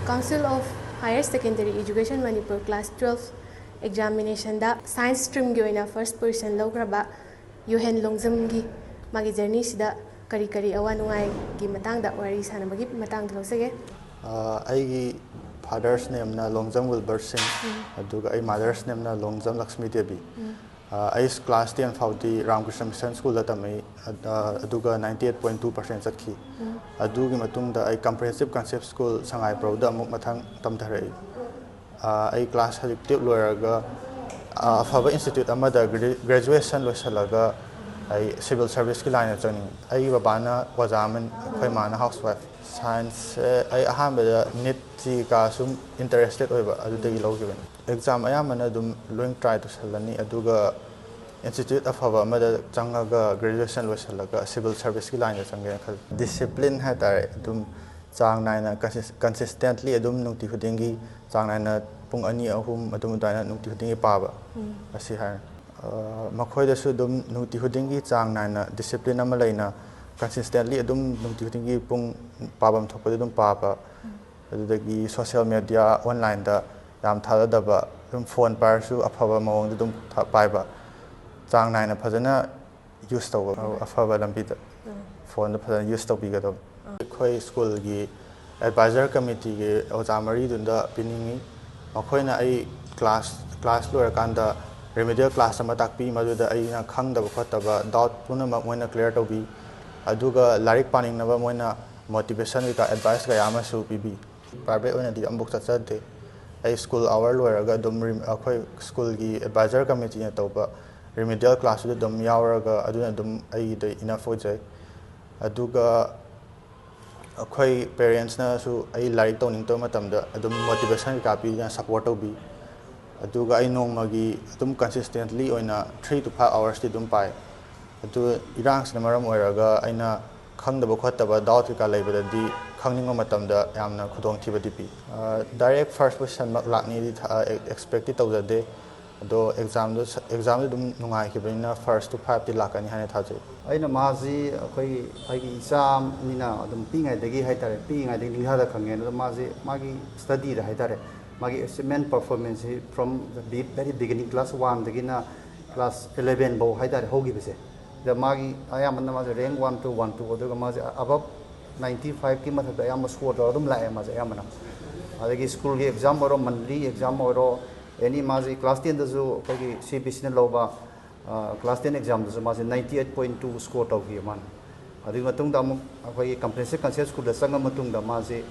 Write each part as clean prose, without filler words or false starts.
Council of Higher Secondary Education Manipur Class 12 examination da science stream gi oina first person lograba Yohen Longjam gi magi journey sida kari kari awa nungai gi matang da wari sanabagi matang da losege I father's name na Longjam Wilbur Singh aduga I mother's name na Longjam Lakshmi Devi I class 10 fauti Ramkrishna Mission School da tamai aduga 98.2% sakhi adugi matungda I comprehensive concept school Sangai Pro da amuk mathang tamtharai I class hajik loiraga afaba institute amada graduation loisalaga I civil service ki line chani I babana wazaman khoi mana housewife science I ahamba net ji ka sum interested oiba adudagi logiben exam ayamana dum loing try to salani aduga institute afaba amada changaga graduation loisalaga civil service ki line change khal discipline ha tare dum chang naina consistently adum nungti khudingi chang naina pung ani ahum adum daina nungti khudingi paba asi ha makhoi da su dum nungti khudingi chang naina discipline ama laina consistently adum nungti khudingi pung pabam thokpa dum paba adudagi social media online da yam thala daba dum phone par su afaba mawang dum paiba chang naina phajana use taw afaba lambi da phone da phajana use taw biga do khoi school gi advisor committee gi ojamari dunda piningi makhoina ai class lora kanda remedial class ama takpi maduda ai na khangda khotaba doubt puna moina clear to bi aduga larik paning na ba moina motivation ka advice ga yama su bibi private ona di ambok chachade ai school hour lora ga dum akhoi school gi advisor committee na toba remedial class du dum yawraga aduna dum ai de enough ojai aduga akhoi parents na su ai larik toning to matamda adum motivation ka pi na support to bi aduga ai nongmagi adum consistently oina 3 to 5 hours ti dum pai adu irang sna maram oiraga aina khangdaba khotaba doubt ka leibada di khangningo matamda yamna khudong thiba dipi direct first question mak lakni di expected tawjade ado exam dum nungai kibina first to 5 ti lakani hane thaje aina maji akhoi agi exam nina adum pingai dagi haitare pingai dagi ningha da khangen ado maji magi study da haitare magi achievement performance from the very beginning class 1 dagi na class 11 bo haitare hogi bese the magi ayamana maji rank 1 to 1 to ado maji above 95 ki matha ayam score do adum lae maji ayamana adagi school gi exam oro monthly exam oro any maji class 10 da jo koi CBC na loba class 10 exam da jo maji 98.2 score to gi man adi matung da amuk koi comprehensive concept school da sanga matung da maji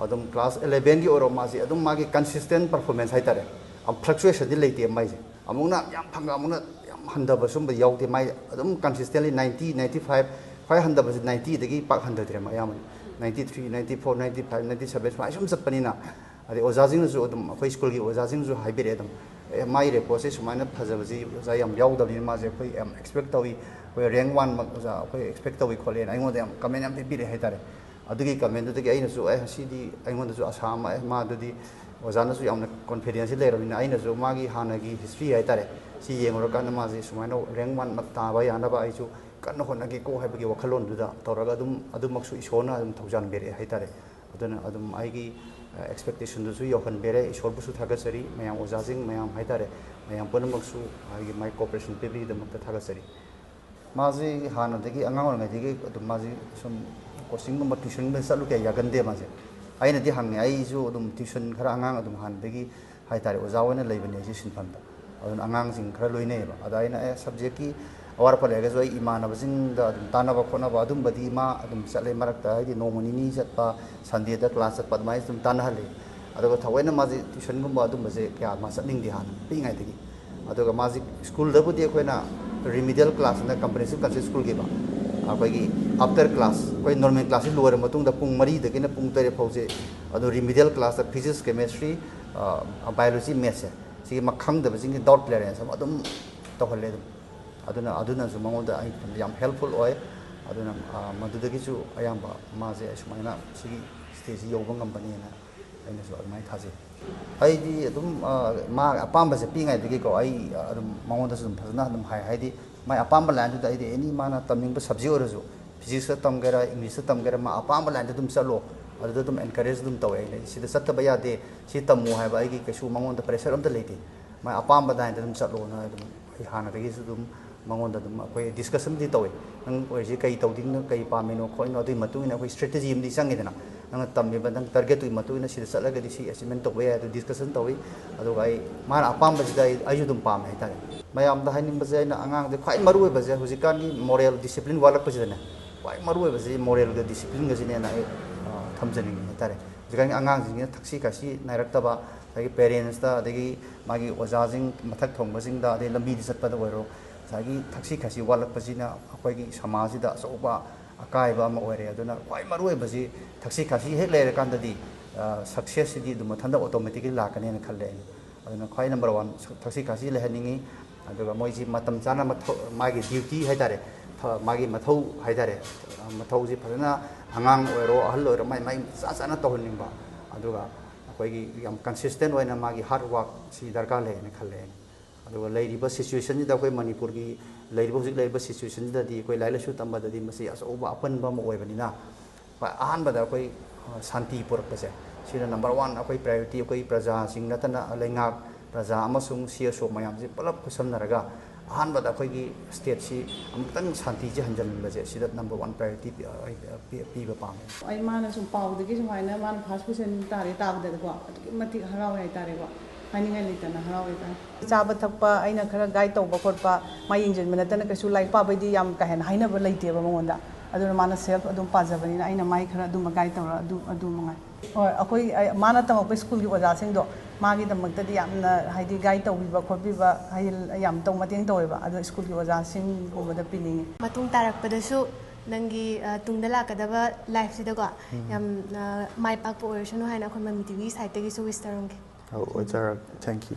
adum class 11 gi oro maji adum magi consistent performance haitare am fluctuation di leite mai amuna yam phanga amuna yam handa basum ba yaute mai adum consistently 90 95 500 bas 90 dagi pak 100 re ma yam 93 94 95 97 mai sum sapani na adi ojajing ju adum koi school gi ojajing ju haibire adum mai re process sumaina phajabaji oja yam yaudabni ma je koi am expect tawi koi rank 1 mak oja koi expect tawi khole na ingo yam comment yam bire haitare adugi comment dagi aina su sidi aingon su asam ma dudi ojana su yamna confidence le robina aina su magi hanagi history haitare si yengoro kan ma je sumaina rank 1 mak ta ba yana ba ai su kan honna gi ko haibagi wakhalon duda toraga adum maksu isona adum thaujan bere haitare aduna adum aigi expectation du su yohan bere isor bu su thagasari mayam ojajing mayam haitare mayam punamaksu aigi my cooperation pebi damakta thagasari maji hanadagi angang ngai adum maji sum coaching number tuition ben salu ke yagande maje aina di hangne ai ju adum tuition khara angang adum handagi haitare ojawana leibane ji sinfanda adun angang jing khara loine ba adaina subject ki awar pale ga joi imana bajing da adum tanaba khona ba adum badi ma adum chale marakta ai di nomuni ni chatpa sunday da class chatpa mai dum tanahale aduga thawaina maji tuition gum ba adum baje kya ma satning di han pingai dagi aduga maji school da budi khoina remedial class na comprehensive concept school ge ba akoigi after class koi normal class lower matung da pung mari da kina pung tare phause adu remedial class da physics chemistry biology maths si makhang da bajing doubt clearance adum to holle aduna su mangoda ai yam helpful oi aduna madudagi su ayamba maje sumaina si stage yoba ngambani na aina su admai thaje ai di adum ma apamba se pingai digi ko ai adum mangoda su phazna adum hai di mai apamba land da ai di any mana taming ba subject oroju physics tam gera english tam gera ma apamba land dum chalo ꯑꯗꯨꯗ ꯑꯗꯨꯝ encourage ꯑꯗꯨꯝ ꯇꯧꯋꯦ ꯑꯩꯅ ꯁꯤꯗ ꯆꯠꯇꯕ ꯌꯥꯗꯦ ꯁꯤ ꯇꯝꯃꯨ ꯍꯥꯏꯕ ꯑꯩꯒꯤ ꯀꯩꯁꯨ ꯃꯉꯣꯟꯗ ꯄ꯭ꯔꯦꯁꯔ ꯑꯝꯇ ꯂꯩꯇꯦ ꯃꯥꯏ ꯑꯄꯥꯝꯕꯗ ꯍꯥꯏꯅ ꯑꯗꯨꯝ ꯆꯠꯂꯣꯅ ꯑꯗꯨꯝ ꯑꯩ ꯍꯥꯟꯅꯗꯒꯤꯁꯨ ꯑꯗꯨꯝ ꯃꯉꯣꯟꯗ ꯑꯗꯨꯝ ꯑꯩꯈꯣꯏ ꯗꯤꯁꯀꯁꯟꯗꯤ ꯇꯧꯋꯤ ꯅꯪ ꯑꯣꯏꯔꯤꯁꯤ ꯀꯩ ꯇꯧꯗꯣꯏꯅꯣ ꯀꯩ ꯄꯥꯝꯃꯤꯅꯣ ꯈꯣꯠꯂꯤꯅꯣ ꯑꯗꯨꯒꯤ ꯃꯇꯨꯡ ꯏꯟꯅ ꯑꯩꯈꯣꯏ ꯁ꯭ꯇ꯭ꯔꯦꯇꯦꯖꯤ ꯑꯃꯗꯤ ꯆꯪꯉꯤꯗꯅ ꯅꯪꯅ ꯇꯝꯃꯤꯕ ꯅꯪ ꯇꯥꯔꯒꯦꯠꯇꯨꯒꯤ ꯃꯇꯨꯡ ꯏꯟꯅ ꯁꯤꯗ ꯆꯠꯂꯒꯗꯤ ꯁꯤ ꯑꯦꯆꯤꯞꯃꯦꯟ ꯇꯧꯕ ꯌꯥꯏ ꯑꯗꯨ ꯗꯤꯁꯀꯁꯟ ꯇꯧꯋꯤ ꯑꯗꯨꯒ ꯑꯩ ꯃꯥꯅ ꯑꯄꯥꯝꯕꯁꯤꯗ ꯑꯩꯁꯨ ꯑꯗꯨꯝ ꯄꯥꯝꯃꯦ ꯍꯥꯏꯇꯥꯔꯦ ꯃꯌꯥꯝꯗ ꯍꯥꯏꯅꯤꯡꯕꯁꯦ ꯑꯩꯅ ꯑꯉꯥꯡꯁꯦ ꯈ꯭ꯋꯥꯏ ꯃꯔꯨꯑꯣꯏꯕꯁꯦ ꯍꯧꯖꯤꯛꯀꯥꯟꯒꯤ ꯃꯣꯔꯦꯜ ꯗꯤꯁꯤꯄ꯭ꯂꯤꯟ ꯋꯥꯠꯂꯛꯄꯁꯤꯗꯅꯦ ꯈ꯭ꯋꯥꯏ ꯃꯔꯨꯑꯣꯏꯕꯁꯤ ꯃꯣꯔꯦꯜꯒ ꯗꯤꯁꯤꯄ꯭ꯂꯤꯟꯒꯁꯤꯅꯦꯅ ꯑꯩ ꯊꯝꯖꯅꯤꯡꯉꯤ ꯍꯥꯏꯇꯥꯔꯦ ꯍꯧꯖꯤꯛꯀꯥꯟꯒꯤ ꯑꯉꯥꯡꯁꯤꯡꯁꯤꯅ ꯊꯛꯁꯤ ꯈꯥꯁꯤ ꯅꯥꯏꯔꯛꯇꯕ ꯑꯗꯒꯤ ꯄꯦꯔꯦꯟꯁꯇ ꯑꯗꯒꯤ ꯃꯥꯒꯤ ꯑꯣꯖꯥꯁꯤꯡ ꯃꯊꯛ ꯊꯣꯡꯕꯁꯤꯡꯗ ꯑꯗꯩ ꯂꯝꯕꯤꯗ ꯆꯠꯄꯗ ꯑꯣꯏꯔꯣ ꯉꯁꯥꯏꯒꯤ ꯊꯛꯁꯤ ꯈꯥꯁꯤ ꯋꯥꯠꯂꯛꯄꯁꯤꯅ ꯑꯩꯈꯣꯏꯒꯤ ꯁꯃꯥꯖꯁꯤꯗ ꯑꯆꯧꯕ ꯑꯀꯥꯏꯕ ꯑꯃ ꯑꯣꯏꯔꯦ ꯑꯗꯨꯅ ꯈ꯭ꯋꯥꯏ ꯃꯔꯨꯑꯣꯏꯕꯁꯤ ꯊꯛꯁꯤ ꯈꯥꯁꯤ ꯍꯦꯛ ꯂꯩꯔꯀꯥꯟꯗꯗꯤ ꯁꯛꯁꯦꯁꯁꯤꯗꯤ ꯑꯗꯨꯝ ꯃꯊꯟꯇ ꯑꯣꯇꯣꯃꯦꯇꯤꯀꯂꯤ ꯂꯥꯛꯀꯅꯦꯅ ꯈꯜꯂꯦ ꯑꯩꯅ ꯑꯗꯨꯅ ꯈ꯭ꯋꯥꯏ ꯅꯝꯕꯔ ꯋꯥꯟ ꯊꯛꯁꯤ ꯈꯥꯁꯤ ꯂꯩꯍꯟꯅꯤꯡꯉꯤ ꯑꯗꯨꯒ ꯃꯣꯏꯁꯤ ꯃꯇꯝ ꯆꯥꯅ ꯃꯥꯒꯤ ꯗ꯭ꯌꯨꯇꯤ ꯍꯥꯏꯇꯥꯔꯦ ꯃꯥꯒꯤ ꯃꯊꯧ ꯍꯥꯏꯇꯥꯔꯦ ꯃꯊꯧꯁꯤ ꯐꯖꯅ ꯑꯉꯥꯡ ꯑꯣꯏꯔꯣ ꯑꯍꯜ ꯑꯣꯏꯔꯣ ꯃꯥꯏ ꯆꯥ ꯆꯥꯅ ꯇꯧꯍꯟꯅꯤꯡꯕ ꯑꯗꯨꯒ ꯑꯩꯈꯣꯏꯒꯤ ꯌꯥꯝ ꯀꯟꯁꯤꯁꯇꯦꯟ ꯑꯣꯏꯅ ꯃꯥꯒꯤ ꯍꯥꯔꯗ ꯋꯥꯔꯛꯁꯤ ꯗꯔꯀꯥꯔ ꯂꯩꯌꯦꯅ ꯈꯜꯂꯦ ꯑꯩꯅ ꯑꯗꯨꯒ ꯂꯩꯔꯤꯕ ꯁꯤꯆꯨꯋꯦꯁꯟꯁꯤꯗ ꯑꯩꯈꯣꯏ ꯃꯅꯤꯄꯨꯔꯒꯤ ꯍꯧꯖꯤꯛ ꯂꯩꯔꯤꯕ ꯁꯤꯆꯨꯋꯦꯁꯟꯁꯤꯗꯗꯤ ꯑꯩꯈꯣꯏ ꯂꯥꯏꯔꯤꯛ ꯂꯥꯏꯁꯨ ꯇꯝꯕꯗꯗꯤ ꯃꯁꯤ ꯑꯆꯧꯕ ꯑꯄꯟꯕ ꯑꯃ ꯑꯣꯏꯕꯅꯤ나 ꯑꯍꯥꯟꯕꯗ ꯑꯩꯈꯣꯏ ꯁꯥꯟꯇꯤ ꯄꯨꯔꯛꯄꯁꯦ ꯁꯤꯅ ꯅꯝꯕꯔ ꯋꯥꯟ ꯑꯩꯈꯣꯏ ꯄ꯭ꯔꯥꯏꯌꯣꯔꯤꯇꯤ ꯑꯩꯈꯣꯏ ꯄ꯭ꯔꯖꯥꯁꯤꯡ ꯅꯠꯇꯅ ꯂꯩꯉꯥꯛ ꯄ꯭ꯔꯖꯥ ꯑꯃꯁꯨꯡ ꯁꯤꯑꯁꯣ ꯃꯌꯥꯝꯁꯦ ꯄꯨꯂꯞ ꯈꯨꯠꯁꯝꯅꯔꯒ ꯑꯍꯥꯟꯕꯗ ꯑꯩꯈꯣꯏꯒꯤ ꯁ꯭ꯇꯦꯠꯁꯤ ꯑꯃꯨꯛꯇꯪ ꯁꯥꯟꯇꯤꯁꯤ ꯍꯟꯖꯤꯟꯕꯁꯦ ꯁꯤꯗ ꯅꯝꯕꯔ ꯋꯥꯟ ꯄ꯭ꯔꯥꯏꯌꯣꯔꯤꯇꯤ ꯄꯤꯕ ꯄꯥꯝꯃꯦ ꯑꯩ ꯃꯥꯅ ꯁꯨꯝ ꯄꯥꯎꯗꯒꯤ ꯁꯨꯃꯥꯏꯅ ꯃꯥꯅ ꯐꯥꯔꯁ ꯄꯣꯖꯤꯁꯟ ꯇꯥꯕꯗꯀꯣ ꯑꯗꯨꯛꯀꯤ ꯃꯇꯤꯛ ꯍꯔꯥꯎꯋꯦ ꯍꯥꯏꯇꯥꯔꯦꯀꯣ ꯍꯥꯏꯅꯤꯡꯉꯥꯏ ꯂꯩꯇꯅ ꯍꯔꯥꯎꯋꯦ ꯍꯥꯏꯇꯥꯔꯦ ꯆꯥꯕ ꯊꯛꯄ ꯑꯩꯅ ꯈꯔ ꯒꯥꯏꯗ ꯇꯧꯕ ꯈꯣꯠꯄ ꯃꯥ ꯌꯦꯡꯁꯤꯟꯕ ꯅꯠꯇꯅ ꯀꯩꯁꯨ ꯂꯥꯏꯔꯤꯛ ꯄꯥꯕꯩꯗꯤ ꯌꯥꯝ ꯀꯥ ꯍꯦꯟꯅ ꯍꯥꯏꯅꯕ ꯂꯩꯇꯦꯕ ꯃꯉꯣꯟꯗ ꯑꯗꯨꯅ ꯃꯥꯅ ꯁꯦꯜꯐ ꯑꯗꯨꯝ ꯄꯥꯖꯕꯅꯤꯅ ꯑꯩꯅ ꯃꯥꯏ ꯈꯔ ꯑꯗꯨꯝꯕ ꯒꯥꯏꯗ ꯇꯧꯔ ꯑꯗꯨ ꯃꯉꯥꯏ ꯍꯣꯏ ꯑꯩꯈꯣꯏ ꯃꯥꯅ ꯇꯝꯃꯛꯄ ꯁ꯭ꯀꯨꯜꯒꯤ ꯑꯣꯖꯥꯁꯤꯡꯗꯣ ꯃꯥꯒꯤꯗꯃꯛꯇꯗꯤ ꯌꯥꯝꯅ ꯍꯥꯏꯗꯤ ꯒꯥꯏꯗ ꯇꯧꯕꯤꯕ ꯈꯣꯠꯄꯤꯕ ꯍꯥꯏꯗꯤ ꯌꯥꯝ ꯃꯇꯦꯡ ꯇꯧꯋꯦꯕ ꯑꯗꯣ ꯁ꯭ꯀꯨꯜꯒꯤ ꯑꯣꯖꯥꯁꯤꯡꯒꯨꯝꯕꯗ ꯄꯤꯅꯤꯡꯉꯤ ꯃꯇꯨꯡ ꯇꯥꯔꯛꯄꯗꯁꯨ ꯅꯪꯒꯤ ꯇꯨꯡꯗ ꯂꯥꯛꯀꯗꯕ ꯂꯥꯏꯐꯁꯤꯗꯀꯣ ꯌꯥꯝ ꯃꯥꯏ ꯄꯥꯛꯄ ꯑꯣꯏꯔꯁꯅꯨ ꯍꯥꯏꯅ ꯑꯩꯈꯣꯏ ꯃꯃꯤ ꯇꯤꯚꯤ ꯁꯥꯏꯠꯇꯒꯤꯁꯨ ꯋꯤꯁ ꯇꯧꯔꯝꯒꯦ ꯑꯣꯏꯖꯔꯒꯦ ꯊꯦꯡꯛ ꯌꯨ